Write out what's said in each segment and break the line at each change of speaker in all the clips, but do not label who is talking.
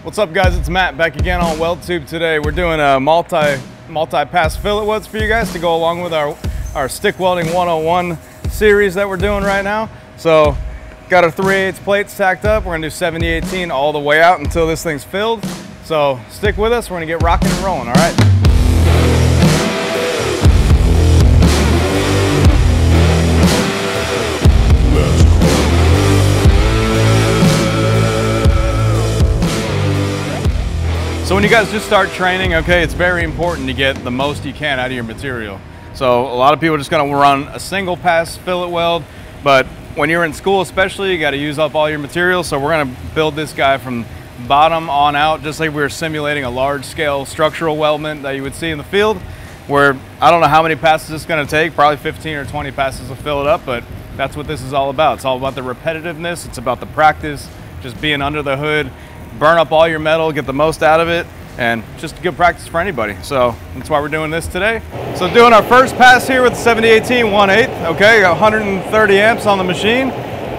What's up, guys? It's Matt back again on WeldTube. Today we're doing a multi-pass fillet welds for you guys to go along with our stick welding 101 series that we're doing right now. So got our 3/8 plates stacked up. We're gonna do 70/18 all the way out until this thing's filled. So stick with us. We're gonna get rocking and rolling. All right. So when you guys just start training, okay, it's very important to get the most you can out of your material. So a lot of people are just gonna run a single pass fillet weld, but when you're in school especially, you gotta use up all your material. So we're gonna build this guy from bottom on out, just like we were simulating a large scale structural weldment that you would see in the field, where I don't know how many passes it's gonna take, probably 15 or 20 passes to fill it up, but that's what this is all about. It's all about the repetitiveness, it's about the practice, just being under the hood, burn up all your metal, get the most out of it, and just good practice for anybody. So that's why we're doing this today. So doing our first pass here with the 70/18 1/8, okay, 130 amps on the machine,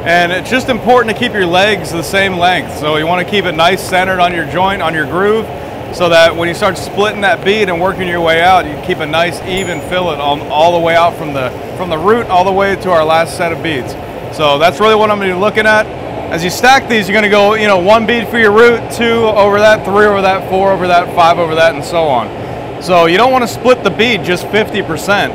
and it's just important to keep your legs the same length. So you want to keep it nice centered on your joint, on your groove, so that when you start splitting that bead and working your way out, you keep a nice even fillet all the way out from the root all the way to our last set of beads. So that's really what I'm going to be looking at. As you stack these, you're gonna go, one bead for your root, 2 over that, 3 over that, 4 over that, 5 over that, and so on. So you don't wanna split the bead just 50%.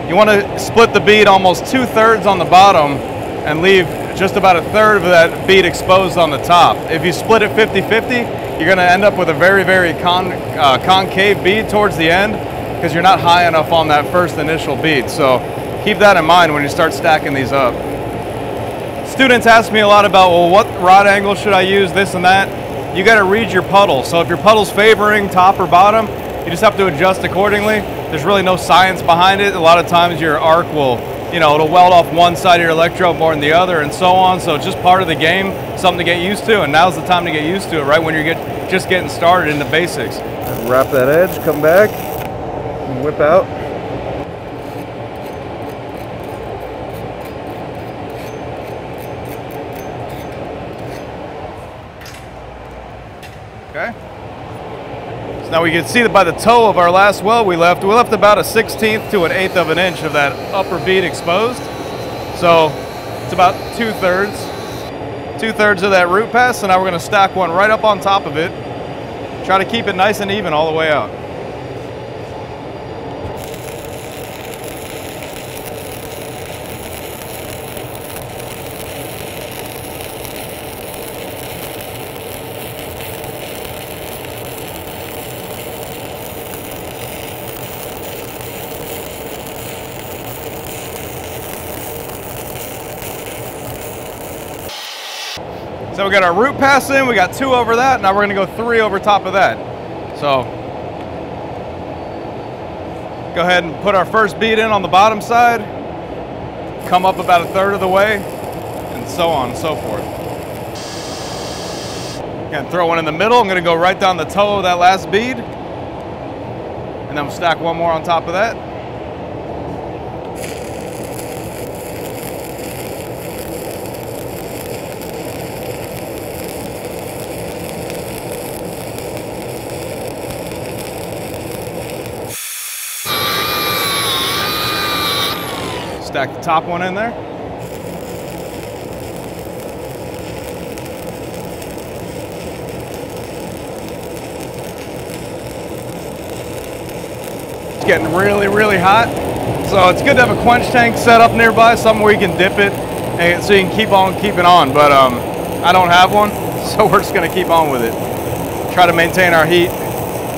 You wanna split the bead almost 2/3 on the bottom and leave just about 1/3 of that bead exposed on the top. If you split it 50-50, you're gonna end up with a very, very concave bead towards the end because you're not high enough on that first initial bead. So keep that in mind when you start stacking these up. Students ask me a lot about, well, what rod angle should I use, this and that. You got to read your puddle. So if your puddle's favoring top or bottom, you just have to adjust accordingly. There's really no science behind it. A lot of times your arc will, it'll weld off one side of your electrode more than the other and so on. So it's just part of the game, something to get used to. And now's the time to get used to it, right when you're just getting started in the basics. Wrap that edge, come back, and whip out. Okay. So now we can see that by the toe of our last weld we left about a 1/16 to an 1/8 of an inch of that upper bead exposed. So it's about 2/3 of that root pass. So now we're going to stack one right up on top of it. Try to keep it nice and even all the way out. So we got our root pass in, we got 2 over that, now we're gonna go 3 over top of that. So go ahead and put our first bead in on the bottom side, come up about 1/3 of the way, and so on and so forth. Again, throw one in the middle, I'm gonna go right down the toe of that last bead, and then we'll stack one more on top of that. Stack the top one in there. It's getting really, really hot. So it's good to have a quench tank set up nearby, somewhere where you can dip it and so you can keep on keeping on. But I don't have one, so we're just gonna keep on with it. Try to maintain our heat,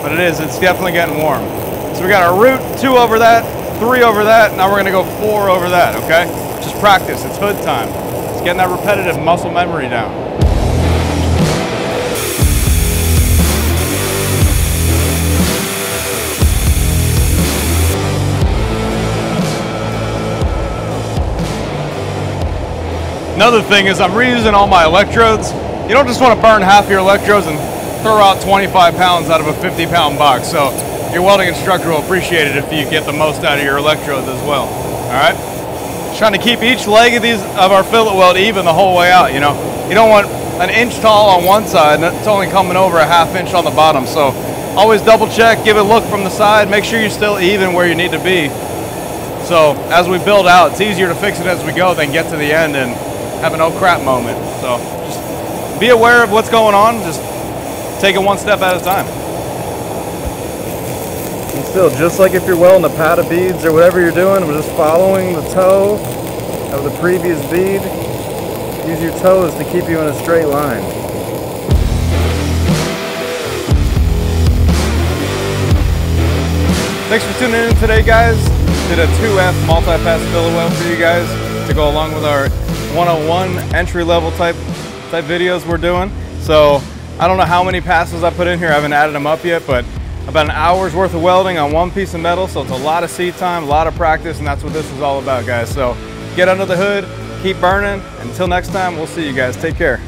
but it's definitely getting warm. So we got our root, 2 over that, 3 over that, now we're gonna go 4 over that, okay? Just practice, it's hood time. It's getting that repetitive muscle memory down. Another thing is I'm reusing all my electrodes. You don't just wanna burn half your electrodes and throw out 25 pounds out of a 50-pound box. So your welding instructor will appreciate it if you get the most out of your electrodes as well. All right? Trying to keep each leg of our fillet weld even the whole way out. You don't want an inch tall on one side, and it's only coming over a ½ inch on the bottom. So always double check, give it a look from the side, make sure you're still even where you need to be. So as we build out, it's easier to fix it as we go than get to the end and have an oh crap moment. So just be aware of what's going on, just take it one step at a time.
And still, just like if you're welding a pad of beads or whatever you're doing, we're just following the toe of the previous bead. Use your toes to keep you in a straight line.
Thanks for tuning in today, guys. Did a 2F multi-pass fillet weld for you guys to go along with our 101 entry-level type videos we're doing. So I don't know how many passes I put in here. I haven't added them up yet, but about an hour's worth of welding on one piece of metal. So it's a lot of seat time, a lot of practice, and that's what this is all about, guys. So get under the hood, keep burning. Until next time, we'll see you guys. Take care.